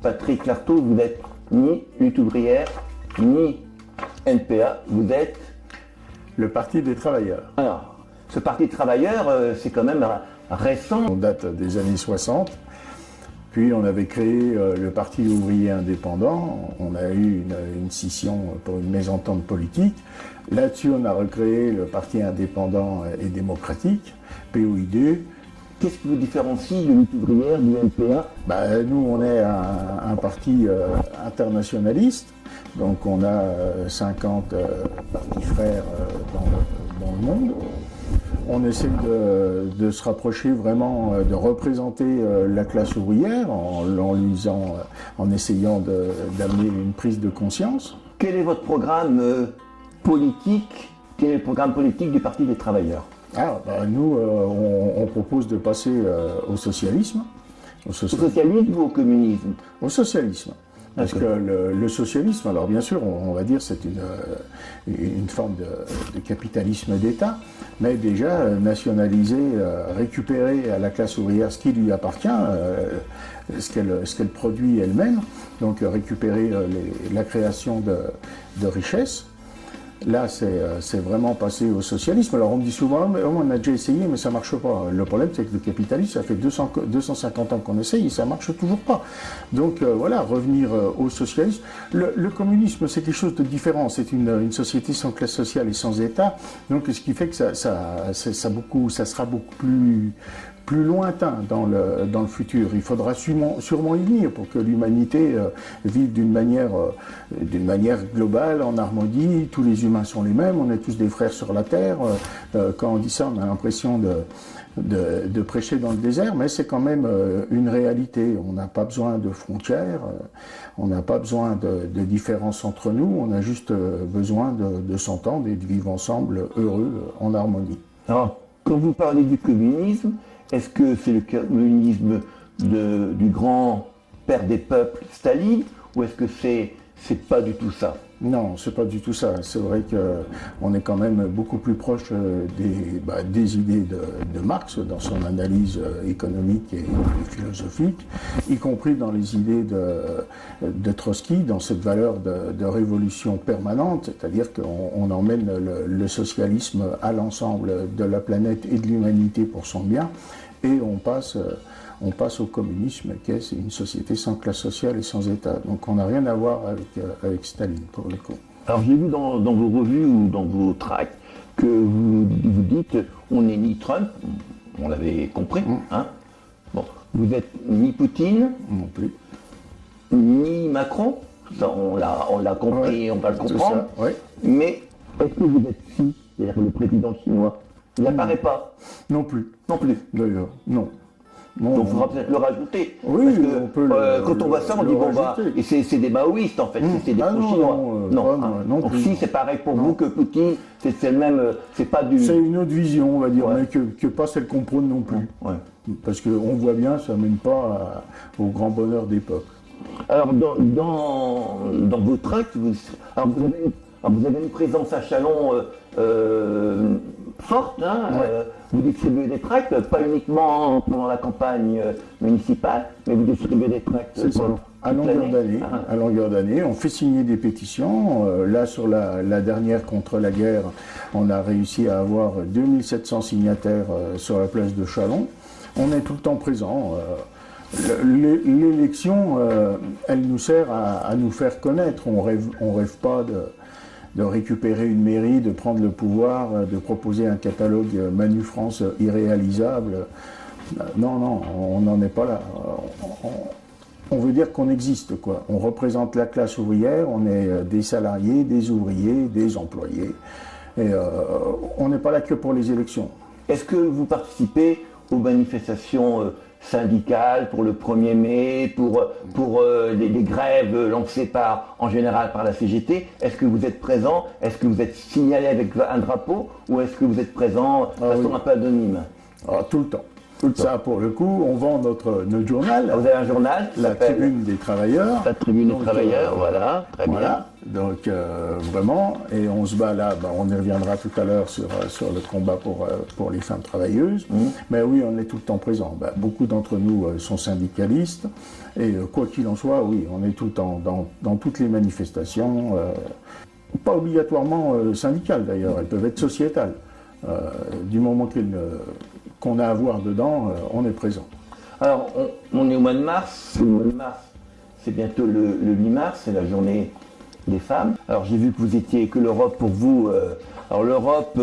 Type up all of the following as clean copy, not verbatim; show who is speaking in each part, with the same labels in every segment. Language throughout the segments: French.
Speaker 1: Patrick Lartaud, vous n'êtes ni lutte ouvrière, ni NPA, vous êtes...
Speaker 2: Le Parti des travailleurs.
Speaker 1: Alors, ce Parti des travailleurs, c'est quand même récent.
Speaker 2: On date des années 60, puis on avait créé le Parti ouvrier indépendant, on a eu une scission pour une mésentente politique. Là-dessus, on a recréé le Parti indépendant et démocratique, POI2.
Speaker 1: Qu'est-ce qui vous différencie de lutte ouvrière, du NPA?
Speaker 2: Nous, on est un parti internationaliste, donc on a 50 partis frères dans le monde. On essaie de se rapprocher vraiment, de représenter la classe ouvrière en essayant d'amener une prise de conscience.
Speaker 1: Quel est votre programme politique? Quel est le programme politique du Parti des travailleurs?
Speaker 2: Nous, on propose de passer au socialisme.
Speaker 1: Au socialisme ou au communisme?
Speaker 2: Au socialisme. Parce que le socialisme, alors bien sûr, on va dire c'est une forme de capitalisme d'État, mais déjà nationaliser, récupérer à la classe ouvrière ce qui lui appartient, ce qu'elle produit elle-même, donc récupérer la création de richesses. Là, c'est vraiment passé au socialisme. Alors on me dit souvent, on a déjà essayé, mais ça ne marche pas. Le problème, c'est que le capitalisme, ça fait 250 ans qu'on essaye et ça ne marche toujours pas. Donc voilà, revenir au socialisme. Le communisme, c'est quelque chose de différent. C'est une société sans classe sociale et sans État. Donc ce qui fait que ça sera beaucoup plus lointain dans le futur. Il faudra sûrement y venir pour que l'humanité vive d'une manière globale, en harmonie. Tous les humains sont les mêmes, on est tous des frères sur la terre. Quand on dit ça, on a l'impression de prêcher dans le désert, mais c'est quand même une réalité. On n'a pas besoin de frontières, on n'a pas besoin de différences entre nous, on a juste besoin de s'entendre et de vivre ensemble heureux, en harmonie.
Speaker 1: Alors, quand vous parlez du communisme, est-ce que c'est le communisme du grand père des peuples, Staline, ou est-ce que c'est pas du tout ça?
Speaker 2: Non, c'est pas du tout ça. C'est vrai qu'on est quand même beaucoup plus proche des idées de Marx dans son analyse économique et philosophique, y compris dans les idées de Trotsky, dans cette valeur de révolution permanente, c'est-à-dire qu'on emmène le socialisme à l'ensemble de la planète et de l'humanité pour son bien, et on passe au communisme, qui est une société sans classe sociale et sans État. Donc on n'a rien à voir avec Staline, pour le coup.
Speaker 1: Alors j'ai vu dans vos revues ou dans vos tracts que vous dites on n'est ni Trump, on l'avait compris, hein. Bon, vous êtes ni Poutine,
Speaker 2: non plus,
Speaker 1: ni Macron, ça on l'a compris, on va le comprendre,
Speaker 2: ça, ouais.
Speaker 1: Mais est-ce que vous êtes Xi, c'est-à-dire le président chinois? Il n'apparaît pas?
Speaker 2: Non plus.
Speaker 1: Non plus.
Speaker 2: D'ailleurs, non.
Speaker 1: Donc il faudra peut-être le rajouter.
Speaker 2: Oui,
Speaker 1: parce que,
Speaker 2: on peut
Speaker 1: quand on voit ça, on dit bon et c'est des maoïstes en fait, c'est des pro-chinois.
Speaker 2: Non,
Speaker 1: donc si c'est pareil pour vous que Poutine, c'est le même, c'est pas du.
Speaker 2: C'est une autre vision, on va dire, mais que pas celle qu'on prône non plus.
Speaker 1: Ouais.
Speaker 2: Parce qu'on voit bien, ça mène pas au grand bonheur des peuples.
Speaker 1: Alors dans vos tracts, vous avez une présence à Châlons forte, hein, ouais. Vous distribuez des tracts, pas uniquement pendant la campagne municipale, mais vous distribuez des tracts
Speaker 2: à longueur d'année. On fait signer des pétitions. Là, sur la dernière contre la guerre, on a réussi à avoir 2700 signataires sur la place de Châlons. On est tout le temps présent. L'élection, elle nous sert à nous faire connaître. On rêve pas de récupérer une mairie, de prendre le pouvoir, de proposer un catalogue Manu France irréalisable. Non, on n'en est pas là. On veut dire qu'on existe, quoi. On représente la classe ouvrière, on est des salariés, des ouvriers, des employés. Et on n'est pas là que pour les élections.
Speaker 1: Est-ce que vous participez aux manifestations syndicales pour le 1er mai, pour les grèves lancées en général par la CGT. Est-ce que vous êtes présent? Est-ce que vous êtes signalé avec un drapeau? Ou est-ce que vous êtes présent de façon un peu anonyme?
Speaker 2: Tout le temps. Ça, pour le coup, on vend notre journal.
Speaker 1: Vous avez un journal qui
Speaker 2: La
Speaker 1: s'appelle
Speaker 2: Tribune des Travailleurs.
Speaker 1: La Tribune des Travailleurs, voilà, très bien.
Speaker 2: Donc, vraiment, et on se bat là, on y reviendra tout à l'heure sur le combat pour les femmes travailleuses. Mais oui, on est tout le temps présent. Beaucoup d'entre nous sont syndicalistes, et quoi qu'il en soit, oui, on est tout le temps dans toutes les manifestations, pas obligatoirement syndicales d'ailleurs, elles peuvent être sociétales. Du moment qu'on a à voir dedans, on est présent.
Speaker 1: Alors, on est au mois de mars. Le mois de mars, c'est bientôt le 8 mars, c'est la journée des femmes. Alors, j'ai vu que l'Europe, pour vous, alors l'Europe,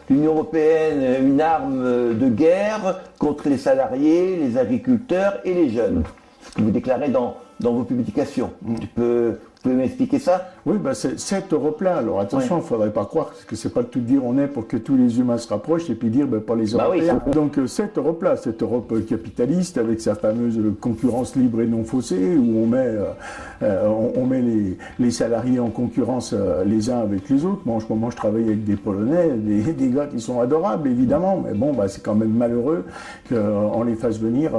Speaker 1: l'Union européenne, une arme de guerre contre les salariés, les agriculteurs et les jeunes. Ce que vous déclarez dans vos publications. Vous pouvez m'expliquer ça?
Speaker 2: Oui, c'est cette Europe-là. Alors attention, il ne faudrait pas croire que c'est pas le tout de dire on est pour que tous les humains se rapprochent et puis dire pas les Européens.
Speaker 1: Oui,
Speaker 2: donc cette Europe-là, cette Europe capitaliste avec sa fameuse concurrence libre et non faussée où on met les salariés en concurrence les uns avec les autres. Moi, en ce moment, je travaille avec des Polonais, des gars qui sont adorables évidemment, mais bon, c'est quand même malheureux qu'on les fasse venir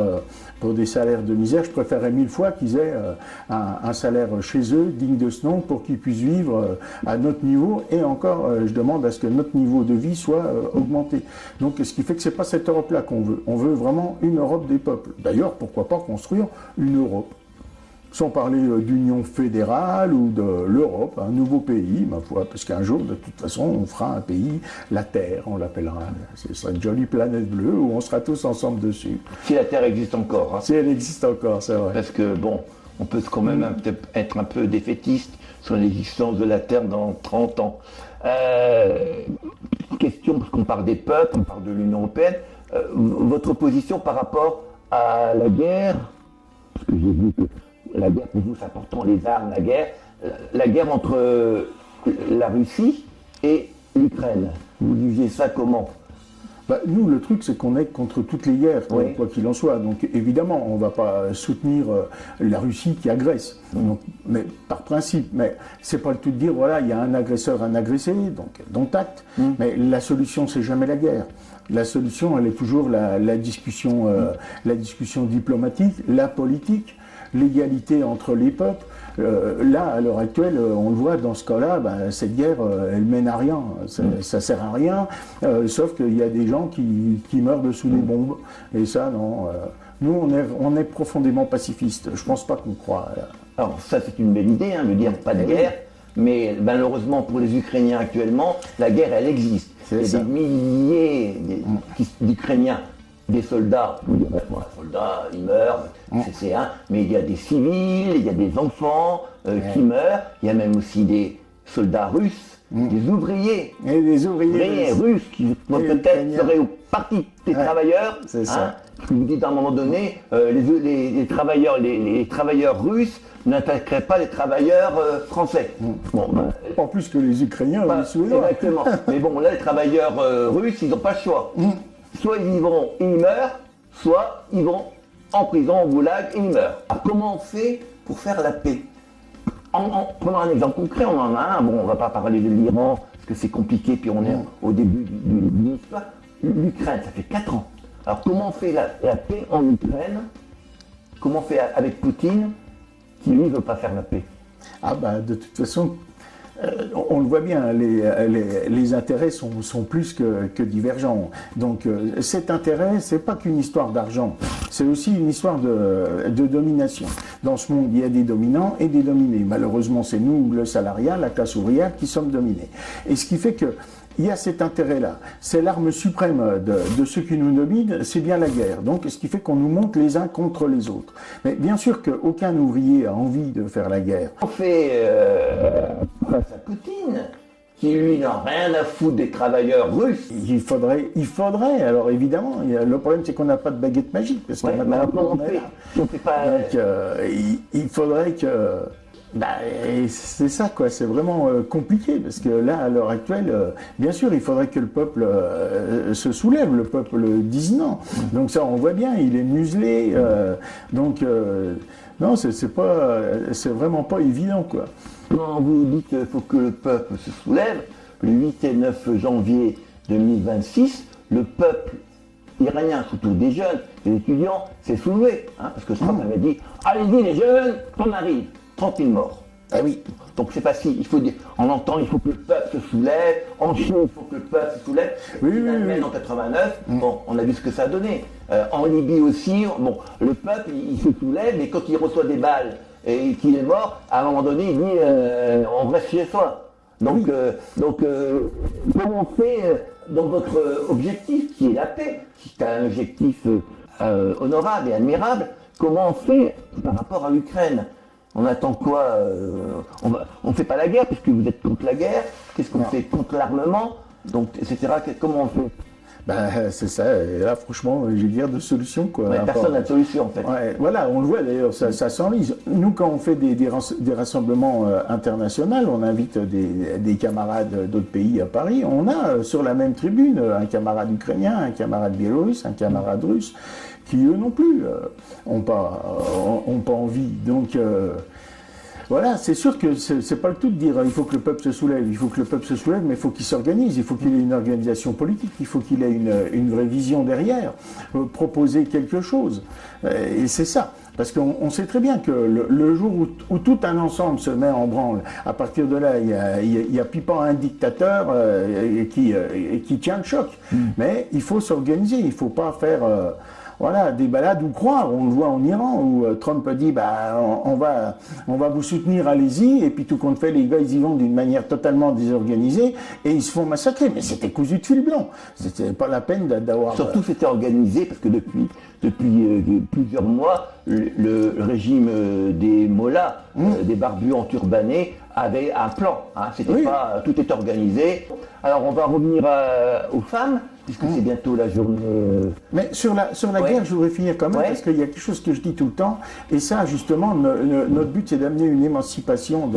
Speaker 2: pour des salaires de misère. Je préférerais 1000 fois qu'ils aient un salaire chez eux digne de ce nom pour qu'ils puissent vivre à notre niveau et encore je demande à ce que notre niveau de vie soit augmenté. Donc ce qui fait que c'est pas cette Europe-là qu'on veut. On veut vraiment une Europe des peuples. D'ailleurs, pourquoi pas construire une Europe sans parler d'union fédérale ou de l'Europe, un nouveau pays, ma foi, parce qu'un jour, de toute façon, on fera un pays, la Terre, on l'appellera. Ce sera une jolie planète bleue où on sera tous ensemble dessus.
Speaker 1: Si la Terre existe encore.
Speaker 2: Si elle existe encore, c'est vrai.
Speaker 1: Parce que, bon, on peut quand même être un peu défaitiste sur l'existence de la Terre dans 30 ans. Question, parce qu'on parle des peuples, on parle de l'Union européenne, votre position par rapport à la guerre, parce que j'ai vu que la guerre, pour vous, c'est important, les armes, la guerre entre la Russie et l'Ukraine. Vous jugez ça comment?
Speaker 2: Nous, le truc, c'est qu'on est contre toutes les guerres, quoi qu'il en soit. Donc, évidemment, on ne va pas soutenir la Russie qui agresse, donc, mais par principe. Mais c'est pas le tout de dire, voilà, il y a un agresseur, un agressé, donc dont acte. Mais la solution, c'est jamais la guerre. La solution, elle est toujours la discussion diplomatique, la politique, l'égalité entre les peuples. Là, à l'heure actuelle, on le voit dans ce cas-là, cette guerre, elle mène à rien. Ça sert à rien, sauf qu'il y a des gens qui meurent dessous des bombes. Et ça, non. Nous, on est profondément pacifistes. Je pense pas qu'on croit.
Speaker 1: Alors ça, c'est une belle idée, de dire pas de guerre. Mais malheureusement, pour les Ukrainiens actuellement, la guerre, elle existe. Il y a des milliers d'Ukrainiens. Des soldats, les soldats, ils meurent, c'est mais il y a des civils, il y a des enfants qui meurent, il y a même aussi des soldats russes, des ouvriers,
Speaker 2: et des ouvriers
Speaker 1: russes qui peut-être seraient au parti des travailleurs.
Speaker 2: C'est ça.
Speaker 1: Vous dites à un moment donné, les travailleurs russes n'attaqueraient pas les travailleurs français.
Speaker 2: Pas plus que les Ukrainiens ou les Suédois.
Speaker 1: Exactement. Mais bon, là, les travailleurs russes, ils n'ont pas le choix. Soit ils y vont et ils meurent, soit ils vont en prison, en goulag et ils meurent. Alors comment on fait pour faire la paix? Prenons un exemple concret, on en a un. Bon, on ne va pas parler de l'Iran, parce que c'est compliqué, puis on est au début d'une histoire. L'Ukraine, ça fait 4 ans. Alors comment on fait la paix en Ukraine? Comment on fait avec Poutine, qui lui ne veut pas faire la paix?
Speaker 2: De toute façon, on le voit bien, les intérêts sont plus que divergents. Donc cet intérêt, c'est pas qu'une histoire d'argent, c'est aussi une histoire de domination. Dans ce monde, il y a des dominants et des dominés. Malheureusement, c'est nous, le salariat, la classe ouvrière, qui sommes dominés. Et ce qui fait que il y a cet intérêt-là. C'est l'arme suprême de ceux qui nous dominent, c'est bien la guerre. Donc, ce qui fait qu'on nous monte les uns contre les autres. Mais bien sûr qu'aucun ouvrier a envie de faire la guerre.
Speaker 1: On fait face à Poutine, qui lui n'a rien à foutre des travailleurs russes.
Speaker 2: Il faudrait. Alors évidemment, le problème c'est qu'on n'a pas de baguette magique. Parce
Speaker 1: mais on fait pas...
Speaker 2: Donc, il faudrait que Et c'est ça, quoi. C'est vraiment compliqué parce que là, à l'heure actuelle, bien sûr, il faudrait que le peuple se soulève, le peuple dise non. Donc ça, on voit bien, il est muselé. Non, c'est vraiment pas évident, quoi.
Speaker 1: Quand vous dites qu'il faut que le peuple se soulève, le 8 et 9 janvier 2026, le peuple iranien, surtout des jeunes, des étudiants, s'est soulevé. Parce que Trump avait dit « Allez-y les jeunes, on arrive ». 30 000 morts. Ah oui, donc c'est facile, il faut dire, on entend, il faut que le peuple se soulève, en Chine, il faut que le peuple se soulève.
Speaker 2: Oui.
Speaker 1: En 89, bon, on a vu ce que ça a donné. En Libye aussi, bon, le peuple, il se soulève, mais quand il reçoit des balles et qu'il est mort, à un moment donné, il dit, on reste chez soi. Donc, comment on fait dans votre objectif, qui est la paix, qui est un objectif honorable et admirable, comment on fait par rapport à l'Ukraine? On attend quoi? On ne fait pas la guerre, puisque vous êtes contre la guerre. Qu'est-ce qu'on fait contre l'armement? Donc, etc. Comment on fait?
Speaker 2: C'est ça. Et là, franchement, j'ai dire de solution, quoi.
Speaker 1: Personne n'a de solution, en fait.
Speaker 2: Ouais, voilà, on le voit d'ailleurs, ça s'enlise. Nous, quand on fait des rassemblements internationaux, on invite des camarades d'autres pays à Paris. On a sur la même tribune un camarade ukrainien, un camarade biélorusse, un camarade russe, qui eux non plus n'ont pas envie. Donc voilà, c'est sûr que c'est pas le tout de dire il faut que le peuple se soulève, il faut que le peuple se soulève, mais il faut qu'il s'organise, il faut qu'il ait une organisation politique, il faut qu'il ait une vraie vision derrière, proposer quelque chose. Et c'est ça. Parce qu'on sait très bien que le jour où tout un ensemble se met en branle, à partir de là, il y a plus pas un dictateur qui tient le choc. Mais il faut s'organiser, il ne faut pas faire des balades ou croire. On le voit en Iran où Trump dit on va vous soutenir, allez-y, et puis tout compte fait, les gars ils y vont d'une manière totalement désorganisée et ils se font massacrer. Mais c'était cousu de fil blanc. C'était pas la peine d'avoir.
Speaker 1: Surtout c'était organisé parce que depuis plusieurs mois, le régime des mollahs, des barbus enturbanés, avait un plan. Tout est organisé. Alors on va revenir aux femmes, puisque c'est bientôt la journée.
Speaker 2: Mais sur la guerre, je voudrais finir quand même, parce qu'il y a quelque chose que je dis tout le temps, et ça justement, notre but c'est d'amener une émancipation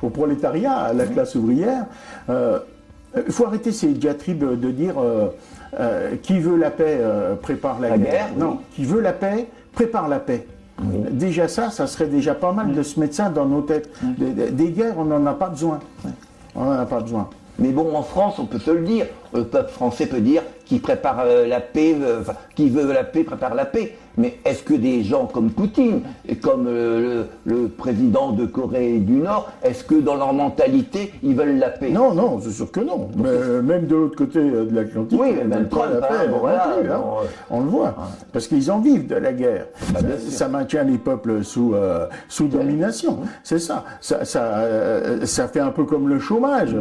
Speaker 2: au prolétariat, à la classe ouvrière. Il faut arrêter ces diatribes de dire qui veut la paix prépare la guerre. Non, qui veut la paix prépare la paix. Déjà ça serait déjà pas mal de se mettre ça dans nos têtes. Des guerres, on n'en a pas besoin. On n'en a pas besoin.
Speaker 1: Mais bon, en France, on peut se le dire, le peuple français peut dire qui prépare la paix, qui veut la paix prépare la paix. Mais est-ce que des gens comme Poutine, et comme le président de Corée du Nord, est-ce que dans leur mentalité, ils veulent la paix?
Speaker 2: Non, c'est sûr que non. Mais même de l'autre côté de l'Atlantique,
Speaker 1: même Trump,
Speaker 2: la paix, on le voit. Parce qu'ils en vivent de la guerre. Ça maintient les peuples sous domination. C'est ça. Ça fait un peu comme le chômage.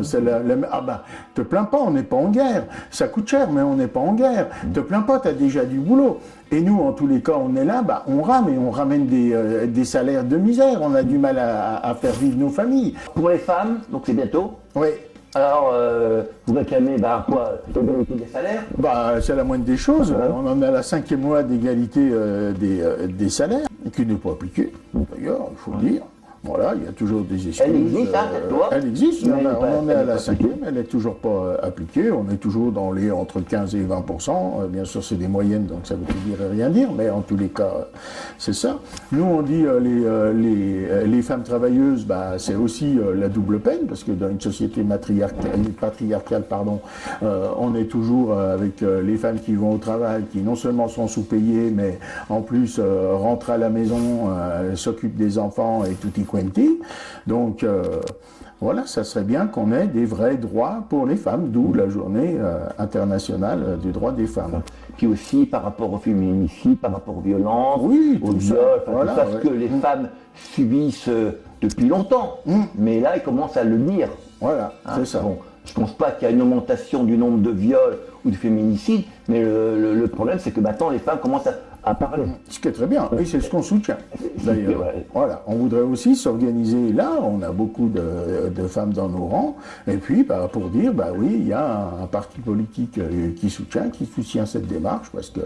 Speaker 2: Te plains pas, on n'est pas en guerre. Ça coûte cher, mais on n'est pas en guerre. Te plains pas, tu as déjà du boulot. Et nous, en tous les cas, on est là, on rame et on ramène des salaires de misère. On a du mal à faire vivre nos familles.
Speaker 1: Pour les femmes, donc c'est bientôt.
Speaker 2: Oui.
Speaker 1: Alors, vous réclamez quoi? L'égalité des salaires?
Speaker 2: C'est la moindre des choses. On en est à la 5e loi d'égalité des salaires, qui n'est pas appliquée, d'ailleurs, il faut le dire. Voilà, il y a toujours des excuses.
Speaker 1: Elle existe, cette loi?
Speaker 2: Elle existe, on en est à la 5e, elle n'est toujours pas appliquée, on est toujours dans les entre 15 et 20%, bien sûr c'est des moyennes, donc ça ne veut plus dire et rien dire, mais en tous les cas, c'est ça. Nous on dit les femmes travailleuses, c'est aussi la double peine, parce que dans une société patriarcale, on est toujours avec les femmes qui vont au travail, qui non seulement sont sous-payées, mais en plus rentrent à la maison, s'occupent des enfants et tout y quanti. Donc voilà, ça serait bien qu'on ait des vrais droits pour les femmes, d'où la journée internationale des droits des femmes.
Speaker 1: Puis aussi par rapport au féminicide, par rapport aux violences, aux viols, ce que les femmes subissent depuis longtemps. Mais là, ils commencent à le dire.
Speaker 2: Voilà, c'est ça.
Speaker 1: Bon, je ne pense pas qu'il y a une augmentation du nombre de viols ou de féminicides, mais le problème, c'est que maintenant, les femmes commencent à parler.
Speaker 2: Ce qui est très bien, et c'est ce qu'on soutient. D'ailleurs,
Speaker 1: Ouais.
Speaker 2: voilà, on voudrait aussi s'organiser là, on a beaucoup de femmes dans nos rangs, et puis pour dire, oui, il y a un parti politique qui soutient cette démarche, parce que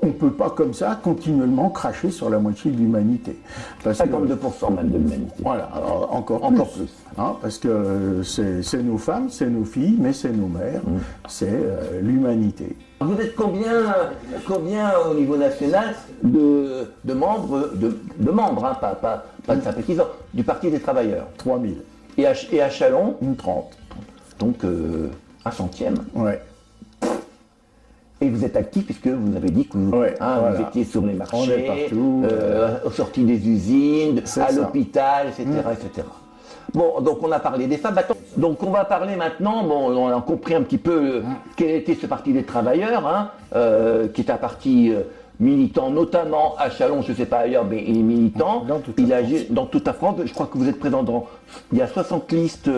Speaker 2: on ne peut pas comme ça continuellement cracher sur la moitié de l'humanité.
Speaker 1: 52% même de l'humanité.
Speaker 2: Voilà, alors encore plus. Hein, parce que c'est nos femmes, c'est nos filles, mais c'est nos mères, c'est l'humanité.
Speaker 1: Vous êtes combien au niveau national de membres, hein, pas de sympathisants, du Parti des Travailleurs?
Speaker 2: 3000.
Speaker 1: Et à Châlons,
Speaker 2: 30.
Speaker 1: donc un centième.
Speaker 2: Ouais.
Speaker 1: Et vous êtes actif puisque vous avez dit que vous étiez sur les marchés,
Speaker 2: on est partout,
Speaker 1: aux sorties des usines, à l'hôpital, etc., etc. Bon, donc on a parlé des femmes. Donc on va parler maintenant, on a compris un petit peu quel était ce Parti des Travailleurs, hein, qui est un parti militant, notamment à Châlons, je ne sais pas ailleurs, mais il est militant. Il agit dans toute la France. Je crois que vous êtes présent il y a 60 listes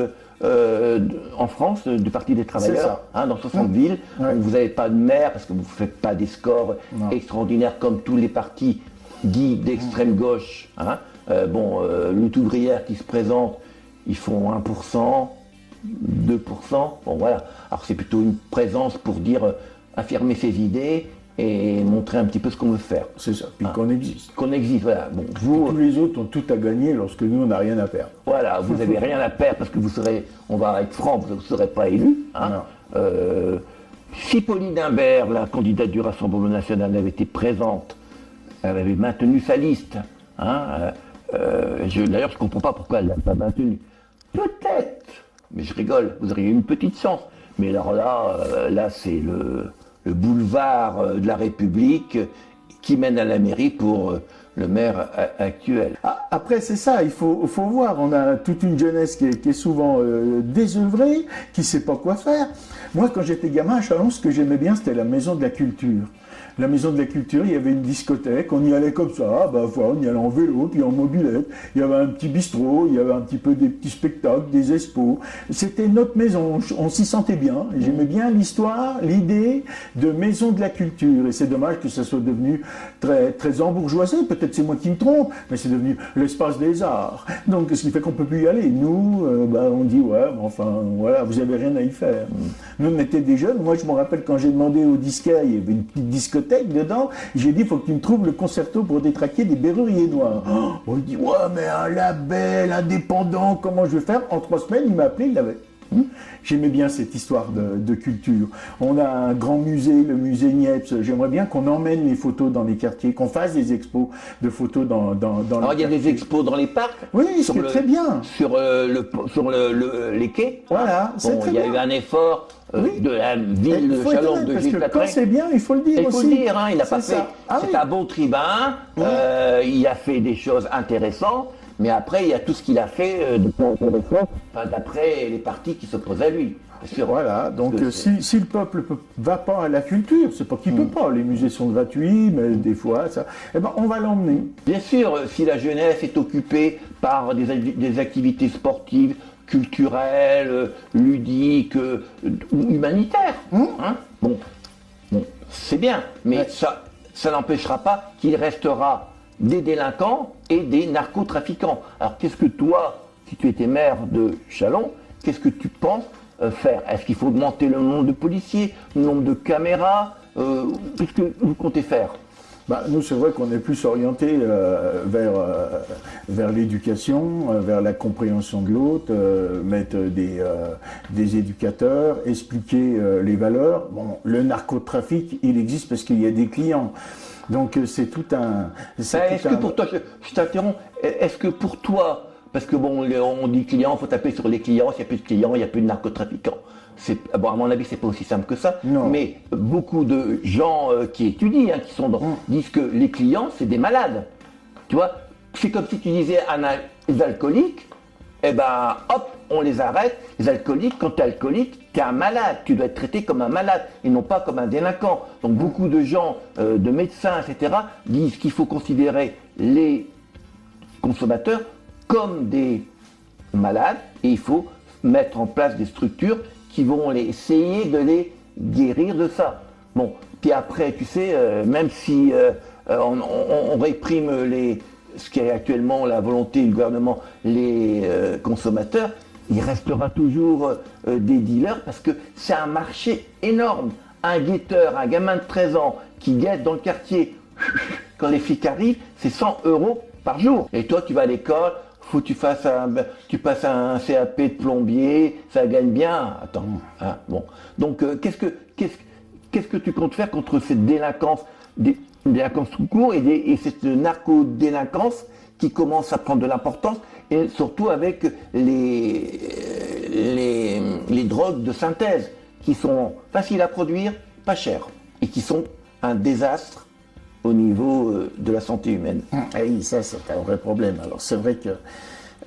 Speaker 1: en France du Parti des Travailleurs, dans 60 villes.
Speaker 2: Ouais.
Speaker 1: Vous n'avez pas de maire parce que vous ne faites pas des scores extraordinaires comme tous les partis dits d'extrême gauche. Hein. Lutte ouvrière qui se présente, ils font 1%, 2%. Bon voilà. Alors c'est plutôt une présence pour dire affirmer ses idées et montrer un petit peu ce qu'on veut faire.
Speaker 2: C'est ça, puis qu'on existe.
Speaker 1: Qu'on existe, voilà. Bon,
Speaker 2: tous les autres ont tout à gagner lorsque nous, on n'a rien à perdre.
Speaker 1: Voilà, vous n'avez rien à perdre parce que on va être franc, vous ne serez pas élu. Hein. Si Pauline Imbert, la candidate du Rassemblement national, avait été présente, elle avait maintenu sa liste. Hein, d'ailleurs, je ne comprends pas pourquoi elle ne l'a pas maintenue. Peut-être, mais je rigole, vous auriez eu une petite chance. Mais alors là c'est le boulevard de la République qui mène à la mairie pour le maire actuel.
Speaker 2: Après, c'est ça, il faut voir. On a toute une jeunesse qui est souvent désœuvrée, qui ne sait pas quoi faire. Moi, quand j'étais gamin à Châlons, ce que j'aimais bien, c'était la maison de la culture. La maison de la culture, il y avait une discothèque, on y allait comme ça, on y allait en vélo, puis en mobilette. Il y avait un petit bistrot, il y avait un petit peu des petits spectacles, des expos. C'était notre maison, on s'y sentait bien. J'aimais bien l'histoire, l'idée de maison de la culture. Et c'est dommage que ça soit devenu très, très embourgeoisé. Peut-être c'est moi qui me trompe, mais c'est devenu l'espace des arts. Donc, ce qui fait qu'on ne peut plus y aller. Nous, on dit, voilà, vous n'avez rien à y faire. Nous, on était des jeunes. Moi, je me rappelle quand j'ai demandé au disquaire, il y avait une petite discothèque dedans, j'ai dit, il faut que tu me trouves le concerto pour détraquer des Berruriers Noirs. On lui dit, ouais, mais un label indépendant, comment je vais faire? En 3 semaines, il m'a appelé, il l'avait. J'aimais bien cette histoire de culture. On a un grand musée, le musée Niepce. J'aimerais bien qu'on emmène les photos dans les quartiers, qu'on fasse des expos de photos dans
Speaker 1: Alors il y a des expos dans les parcs.
Speaker 2: Oui, c'est très bien.
Speaker 1: Sur les quais.
Speaker 2: Voilà, c'est très bien.
Speaker 1: Il y a eu un effort de la ville de Châlons de Gilles Latrin.
Speaker 2: Quand c'est bien, il faut le dire aussi.
Speaker 1: Il faut le dire, hein, il n'a pas fait. C'est un bon tribun. Il a fait des choses intéressantes. Mais après, il y a tout ce qu'il a fait de pas intéressant, d'après les partis qui s'opposent à lui.
Speaker 2: Voilà, donc si le peuple ne va pas à la culture, c'est pas qu'il ne peut pas, les musées sont gratuits, mais des fois, on va l'emmener.
Speaker 1: Bien sûr, si la jeunesse est occupée par des activités sportives, culturelles, ludiques, ou humanitaires, c'est bien, mais ça n'empêchera pas qu'il restera des délinquants et des narcotrafiquants. Alors qu'est-ce que toi, si tu étais maire de Châlons, qu'est-ce que tu penses faire? Est-ce qu'il faut augmenter le nombre de policiers, le nombre de caméras? Qu'est-ce que vous comptez faire?
Speaker 2: Nous, c'est vrai qu'on est plus orienté vers l'éducation, vers la compréhension de l'autre, mettre des éducateurs, expliquer les valeurs. Bon, le narcotrafic, il existe parce qu'il y a des clients. Donc c'est tout un...
Speaker 1: Est-ce que pour toi, je t'interromps, est-ce que pour toi, parce que on dit client, il faut taper sur les clients, s'il n'y a plus de clients, il n'y a plus de narcotrafiquants. À mon avis, c'est pas aussi simple que ça.
Speaker 2: Non.
Speaker 1: Mais beaucoup de gens qui étudient, qui sont disent que les clients, c'est des malades. Tu vois, c'est comme si tu disais à les alcooliques, hop, on les arrête. Les alcooliques, quand tu es alcoolique, tu es un malade. Tu dois être traité comme un malade et non pas comme un délinquant. Donc beaucoup de gens, de médecins, etc., disent qu'il faut considérer les consommateurs comme des malades et il faut mettre en place des structures qui vont essayer de les guérir de ça. Bon, Puis après, tu sais, même si on réprime ce qui est actuellement la volonté du gouvernement, les consommateurs, il restera toujours des dealers parce que c'est un marché énorme. Un guetteur, un gamin de 13 ans qui guette dans le quartier, quand les flics arrivent, c'est 100 € par jour. Et toi, tu vas à l'école, faut que tu passes un CAP de plombier, ça gagne bien. Attends, hein, bon. Donc, qu'est-ce que tu comptes faire contre cette délinquance, délinquance tout court et cette narco-délinquance qui commence à prendre de l'importance, et surtout avec les drogues de synthèse qui sont faciles à produire, pas chères, et qui sont un désastre au niveau de la santé humaine.
Speaker 2: Ah oui, ça c'est un vrai problème. Alors c'est vrai que,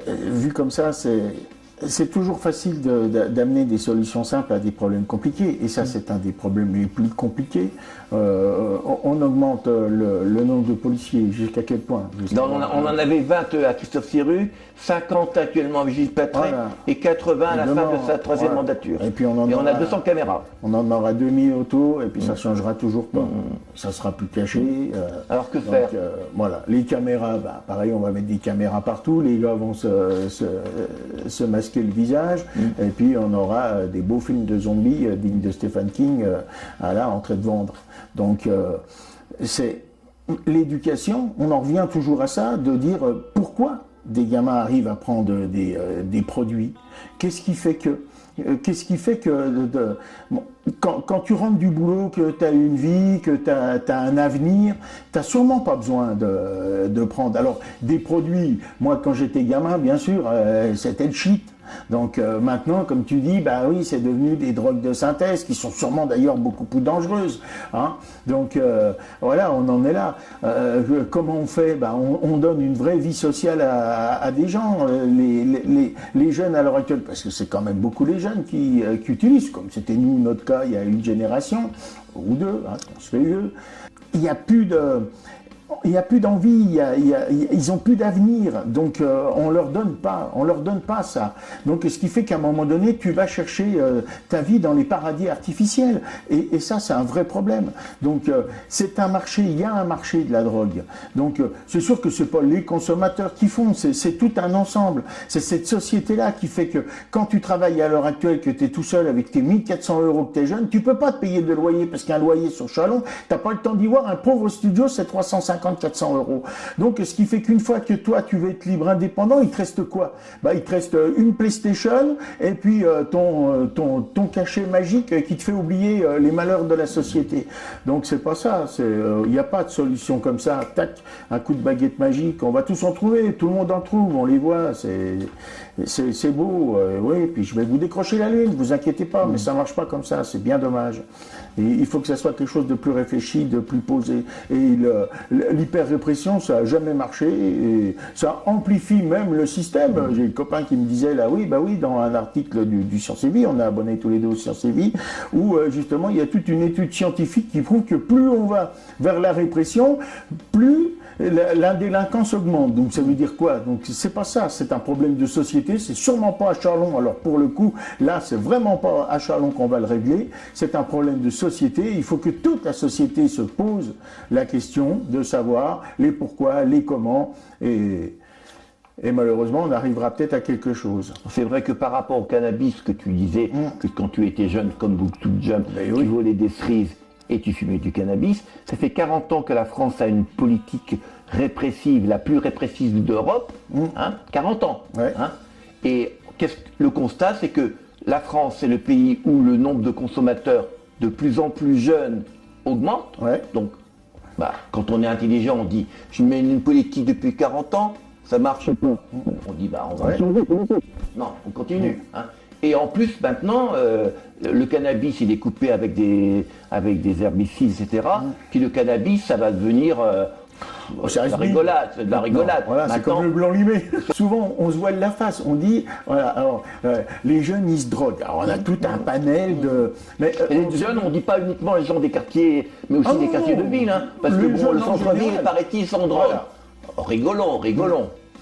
Speaker 2: vu comme ça, c'est toujours facile d'amener des solutions simples à des problèmes compliqués. Et ça, c'est un des problèmes les plus compliqués. On augmente le nombre de policiers. Jusqu'à quel point?
Speaker 1: On en avait 20 à Christophe Siru, 50 actuellement à Brigitte Patray, voilà. Et 80 à la fin de sa troisième mandature.
Speaker 2: Et puis on
Speaker 1: a 200 caméras.
Speaker 2: On en aura 2000 autour, et puis ça ne changera toujours pas. Ça sera plus caché.
Speaker 1: Alors que faire?
Speaker 2: Voilà, les caméras, pareil, on va mettre des caméras partout. Les gars vont se masquer le visage, et puis on aura des beaux films de zombies dignes de Stephen King à la entrée de vendre. Donc c'est l'éducation, on en revient toujours à ça, de dire pourquoi des gamins arrivent à prendre des produits. Qu'est-ce qui fait que bon, quand tu rentres du boulot, que tu as une vie, que tu as un avenir, tu n'as sûrement pas besoin de prendre. Alors, des produits, moi quand j'étais gamin, bien sûr, c'était le shit. Donc maintenant, comme tu dis, oui, c'est devenu des drogues de synthèse qui sont sûrement d'ailleurs beaucoup plus dangereuses. Hein. Donc voilà, on en est là. Comment on fait? On donne une vraie vie sociale à des gens, les jeunes à l'heure actuelle, parce que c'est quand même beaucoup les jeunes qui utilisent, comme c'était nous, notre cas, il y a une génération, ou deux, hein, on se fait vieux. Il n'y a plus d'envie, ils n'ont plus d'avenir, donc on leur donne pas ça. Donc ce qui fait qu'à un moment donné, tu vas chercher ta vie dans les paradis artificiels, et ça c'est un vrai problème. Donc c'est un marché, il y a un marché de la drogue. Donc c'est sûr que c'est pas les consommateurs qui font, c'est tout un ensemble. C'est cette société-là qui fait que quand tu travailles à l'heure actuelle, que tu es tout seul avec tes 1400 € que tu es jeune, tu peux pas te payer de loyer, parce qu'un loyer sur Chalon, t'as pas le temps d'y voir, un pauvre studio c'est 350-400 €. Donc, ce qui fait qu'une fois que toi, tu veux être libre, indépendant, il te reste quoi? Il te reste une PlayStation et puis ton cachet magique qui te fait oublier les malheurs de la société. Donc, c'est pas ça. Il n'y a pas de solution comme ça. Tac, un coup de baguette magique. On va tous en trouver. Tout le monde en trouve. On les voit. C'est beau. Oui, puis je vais vous décrocher la lune. Vous inquiétez pas. Mais ça marche pas comme ça. C'est bien dommage. Et il faut que ça soit quelque chose de plus réfléchi, de plus posé. Et l'hyper-répression, ça n'a jamais marché. Et ça amplifie même le système. J'ai le copain qui me disait là, oui, dans un article du Sciences et Vie, on est abonnés tous les deux au Sciences et Vie, où justement il y a toute une étude scientifique qui prouve que plus on va vers la répression, plus la délinquance augmente. Donc ça veut dire quoi? Donc c'est pas ça, c'est un problème de société, c'est sûrement pas à Châlons. Alors pour le coup, là c'est vraiment pas à Châlons qu'on va le régler, c'est un problème de société. Il faut que toute la société se pose la question de savoir les pourquoi, les comment, et malheureusement on arrivera peut-être à quelque chose.
Speaker 1: C'est vrai que par rapport au cannabis que tu disais, que quand tu étais jeune, comme beaucoup de jeunes, tu volais des cerises et tu fumais du cannabis. Ça fait 40 ans que la France a une politique répressive, la plus répressive d'Europe. 40 ans.
Speaker 2: Ouais.
Speaker 1: Et le constat, c'est que la France est le pays où le nombre de consommateurs de plus en plus jeunes augmente.
Speaker 2: Ouais.
Speaker 1: Donc, quand on est intelligent, on dit « je mets une politique depuis 40 ans, ça marche pas ». On dit « on va changer ». Non, on continue. Et en plus, maintenant, le cannabis, il est coupé avec des herbicides, etc. Puis le cannabis, ça va devenir de la rigolade.
Speaker 2: Voilà, c'est comme le blanc limé. Souvent, on se voile la face. On dit, voilà, alors, les jeunes, ils se droguent. Alors, on a tout un panel de... Mais,
Speaker 1: les jeunes, on ne dit pas uniquement les gens des quartiers, mais aussi des quartiers de ville. Parce que le centre-ville, paraît-il, sans drogue. Rigolons.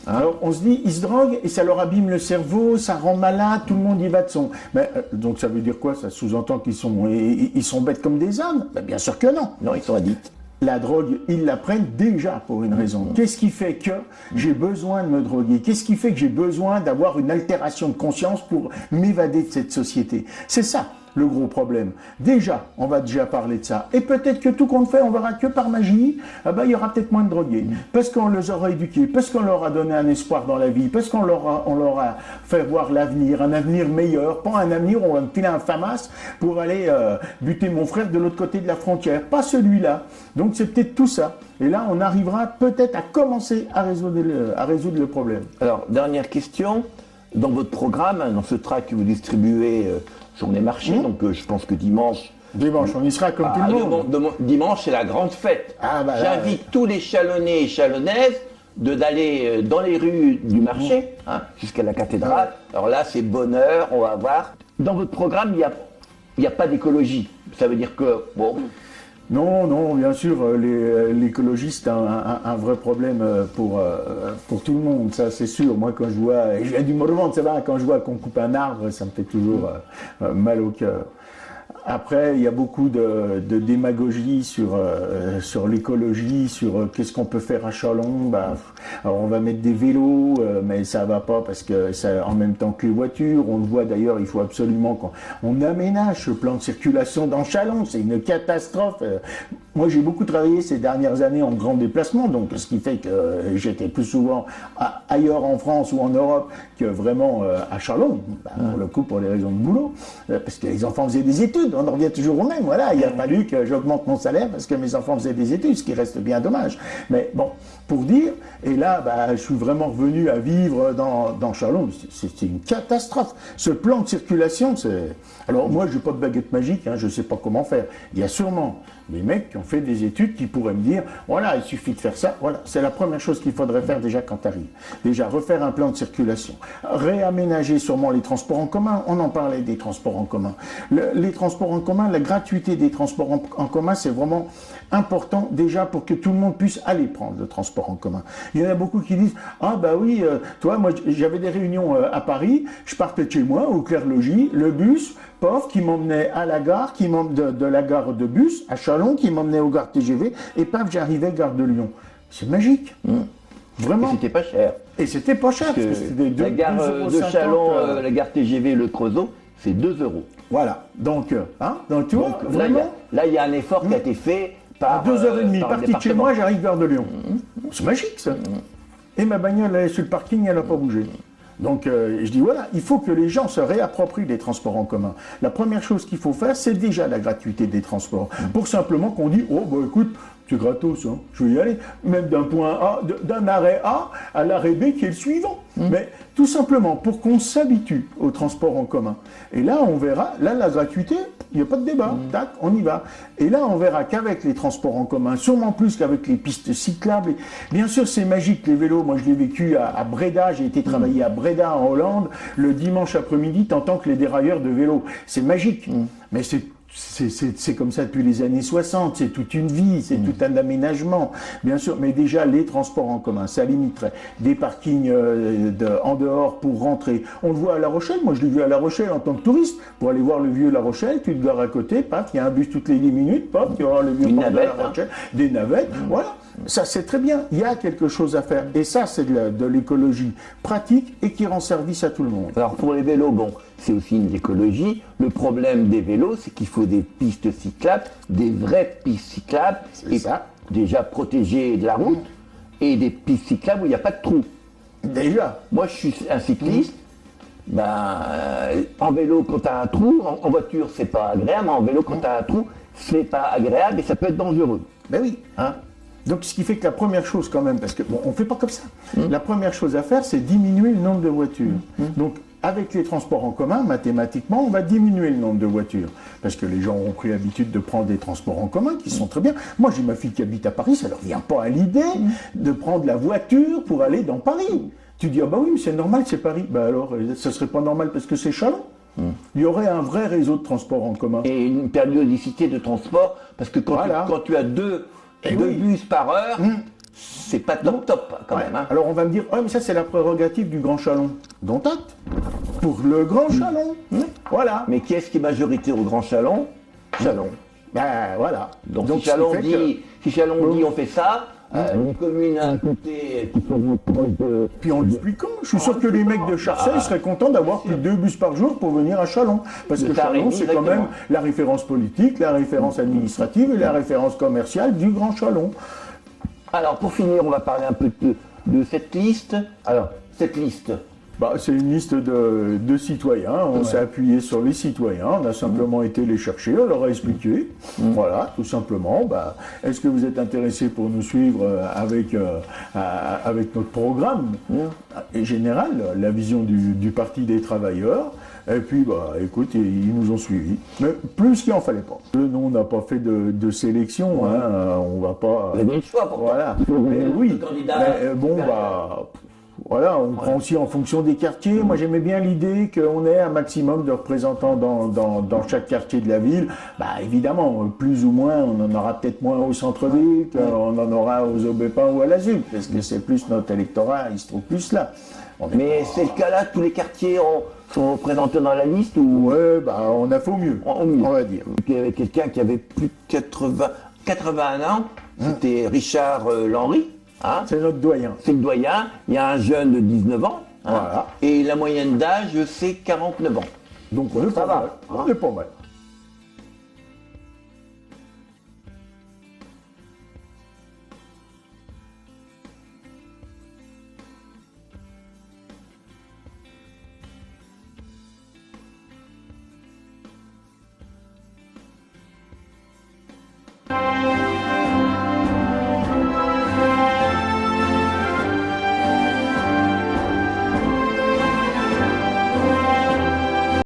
Speaker 2: Alors on se dit, ils se droguent et ça leur abîme le cerveau, ça rend malade, tout le monde y va de son. Mais, donc ça veut dire quoi? Ça sous-entend qu'ils sont bêtes comme des ânes? Ben, bien sûr que non.
Speaker 1: Non, ils sont addicts.
Speaker 2: La drogue, ils la prennent déjà pour une raison. Qu'est-ce qui fait que j'ai besoin de me droguer? Qu'est-ce qui fait que j'ai besoin d'avoir une altération de conscience pour m'évader de cette société? C'est ça le gros problème. Déjà, on va déjà parler de ça. Et peut-être que tout compte fait, on verra que par magie, il y aura peut-être moins de drogués. Parce qu'on les aura éduqués, parce qu'on leur a donné un espoir dans la vie, parce qu'on leur a fait voir l'avenir, un avenir meilleur, pas un avenir où on va me filer un FAMAS pour aller buter mon frère de l'autre côté de la frontière. Pas celui-là. Donc c'est peut-être tout ça. Et là, on arrivera peut-être à commencer à résoudre le problème.
Speaker 1: Alors, dernière question. Dans votre programme, dans ce tract que vous distribuez sur les marchés, donc je pense que dimanche...
Speaker 2: Dimanche, on y sera comme tout le monde.
Speaker 1: Dimanche, c'est la grande fête. J'invite tous les Chalonnais et Chalonnaises d'aller dans les rues du marché, jusqu'à la cathédrale. Alors là, c'est bonheur, on va voir. Dans votre programme, il n'y a pas d'écologie. Ça veut dire que, bon...
Speaker 2: Non, bien sûr, l'écologie, c'est un vrai problème pour tout le monde, ça c'est sûr. Moi, quand je vois, et je viens du Morvan, ça va, quand je vois qu'on coupe un arbre, ça me fait toujours mal au cœur. Après, il y a beaucoup de démagogie sur l'écologie, sur qu'est-ce qu'on peut faire à Châlons. Alors on va mettre des vélos, mais ça va pas parce que c'est en même temps que les voitures. On le voit d'ailleurs, il faut absolument qu'on aménage ce plan de circulation dans Châlons. C'est une catastrophe. Moi, j'ai beaucoup travaillé ces dernières années en grand déplacement, donc ce qui fait que j'étais plus souvent ailleurs en France ou en Europe que vraiment à Châlons, pour le coup, pour les raisons de boulot, parce que les enfants faisaient des études, on en revient toujours au même, voilà, il a fallu que j'augmente mon salaire parce que mes enfants faisaient des études, ce qui reste bien dommage. Mais bon, pour dire, et là, je suis vraiment revenu à vivre dans Châlons, c'est une catastrophe. Ce plan de circulation, c'est... Alors moi, je n'ai pas de baguette magique, je ne sais pas comment faire. Il y a sûrement des mecs qui ont fait des études qui pourraient me dire, voilà, il suffit de faire ça, voilà. C'est la première chose qu'il faudrait faire déjà quand tu arrives. Déjà, refaire un plan de circulation. Réaménager sûrement les transports en commun. On en parlait des transports en commun. Les transports en commun, la gratuité des transports en commun, c'est vraiment important déjà pour que tout le monde puisse aller prendre le transport en commun. Il y en a beaucoup qui disent, oui, toi, moi, j'avais des réunions à Paris, je partais de chez moi, au Clair-Logis, le bus, qui m'emmenait à la gare, de la gare de bus à Châlons, qui m'emmenait aux gares TGV, et j'arrivais gare de Lyon. C'est magique. Vraiment.
Speaker 1: Et c'était pas cher.
Speaker 2: Et c'était pas cher. Parce que c'était
Speaker 1: la gare de Châlons, la gare TGV Le Creusot, c'est 2 €.
Speaker 2: Voilà. Donc tu vois, vraiment.
Speaker 1: Là, il y a un effort qui a été fait par.
Speaker 2: 2h30, parti de chez moi, j'arrive gare de Lyon. C'est magique, ça. Et ma bagnole, elle est sur le parking, elle n'a pas bougé. Donc je dis voilà, il faut que les gens se réapproprient les transports en commun. La première chose qu'il faut faire, c'est déjà la gratuité des transports. Pour simplement qu'on dise, écoute, c'est gratos, je vais y aller. Même d'un point A, d'un arrêt A à l'arrêt B qui est le suivant. Mais tout simplement pour qu'on s'habitue au transport en commun. Et là, on verra, la gratuité, il n'y a pas de débat. Tac, on y va. Et là, on verra qu'avec les transports en commun, sûrement plus qu'avec les pistes cyclables. Bien sûr, c'est magique, les vélos. Moi, je l'ai vécu à Breda. J'ai été travailler à Breda, en Hollande. Le dimanche après-midi, t'entends que les dérailleurs de vélos. C'est magique. Mais c'est comme ça depuis les années 60, c'est toute une vie, c'est tout un aménagement, bien sûr, mais déjà les transports en commun, ça limiterait des parkings en dehors pour rentrer. On le voit à La Rochelle, moi je l'ai vu à La Rochelle en tant que touriste, pour aller voir le vieux La Rochelle, tu te gares à côté, paf, il y a un bus toutes les 10 minutes, paf, tu vas le vieux port de La Rochelle, des navettes, voilà. Ça, c'est très bien. Il y a quelque chose à faire. Et ça, c'est de l'écologie pratique et qui rend service à tout le monde.
Speaker 1: Alors, pour les vélos, c'est aussi une écologie. Le problème des vélos, c'est qu'il faut des pistes cyclables, des vraies pistes cyclables.
Speaker 2: C'est ça.
Speaker 1: Déjà protégées de la route et des pistes cyclables où il n'y a pas de trous.
Speaker 2: Déjà.
Speaker 1: Moi, je suis un cycliste. En vélo, quand tu as un trou, en voiture, c'est pas agréable. Mais en vélo, quand tu as un trou, c'est pas agréable et ça peut être dangereux.
Speaker 2: Ben oui. Donc, ce qui fait que la première chose quand même, parce que on ne fait pas comme ça. La première chose à faire, c'est diminuer le nombre de voitures. Donc, avec les transports en commun, mathématiquement, on va diminuer le nombre de voitures. Parce que les gens ont pris l'habitude de prendre des transports en commun qui sont très bien. Moi, j'ai ma fille qui habite à Paris, ça ne leur vient pas à l'idée de prendre la voiture pour aller dans Paris. Tu dis, oui, mais c'est normal, c'est Paris. Alors, ça ne serait pas normal parce que c'est Châlons. Il y aurait un vrai réseau de transport en commun.
Speaker 1: Et une périodicité de transport, parce que quand tu as deux bus par heure, c'est pas top quand
Speaker 2: Ouais.
Speaker 1: même. Hein.
Speaker 2: Alors on va me dire, mais ça c'est la prérogative du Grand Chalon. Dont acte. Pour le Grand Chalon. Voilà.
Speaker 1: Mais qui est-ce qui est majorité au Grand Chalon? Chalon.
Speaker 2: Ben voilà.
Speaker 1: Donc,
Speaker 2: ce
Speaker 1: si
Speaker 2: qui
Speaker 1: Chalon
Speaker 2: fait
Speaker 1: dit, dit on fait ça, une commune à un côté qui sont proches de...
Speaker 2: Puis en l'expliquant, je suis sûr que les mecs de Charcey seraient contents d'avoir plus de 2 bus par jour pour venir à Chalon. Parce
Speaker 1: De
Speaker 2: que Chalon,
Speaker 1: Saint-Rémy,
Speaker 2: c'est quand même
Speaker 1: exactement.
Speaker 2: la référence politique, la référence administrative et la référence commerciale du Grand Chalon.
Speaker 1: Alors pour finir, on va parler un peu de cette liste. Alors, cette liste,
Speaker 2: C'est une liste de citoyens, on s'est appuyé sur les citoyens, on a simplement été les chercher, on leur a expliqué, voilà, tout simplement, est-ce que vous êtes intéressés pour nous suivre avec notre programme général, la vision du Parti des travailleurs, et puis écoute, ils nous ont suivis, mais plus qu'il en fallait pas. Nous, on n'a pas fait de sélection, on va pas...
Speaker 1: vous avez le choix pour
Speaker 2: Voilà, mais oui,
Speaker 1: candidat.
Speaker 2: mais voilà, on prend aussi en fonction des quartiers. Moi, j'aimais bien l'idée qu'on ait un maximum de représentants dans chaque quartier de la ville. Évidemment, plus ou moins, on en aura peut-être moins au centre-ville qu'on en aura aux Aubépins ou à l'Azul, parce que c'est plus notre électorat, il se trouve plus là.
Speaker 1: Mais c'est le cas là, tous les quartiers sont représentés dans la liste ou
Speaker 2: Ouais, on a fait au mieux,
Speaker 1: au mieux.
Speaker 2: on va dire.
Speaker 1: Il y avait quelqu'un qui avait plus de 81 ans, c'était Richard Lenry. Hein.
Speaker 2: C'est notre doyen.
Speaker 1: C'est le doyen, il y a un jeune de 19 ans,
Speaker 2: Voilà.
Speaker 1: et la moyenne d'âge c'est 49 ans.
Speaker 2: Donc on est
Speaker 1: Ça
Speaker 2: pas
Speaker 1: va.
Speaker 2: mal. On est pas mal.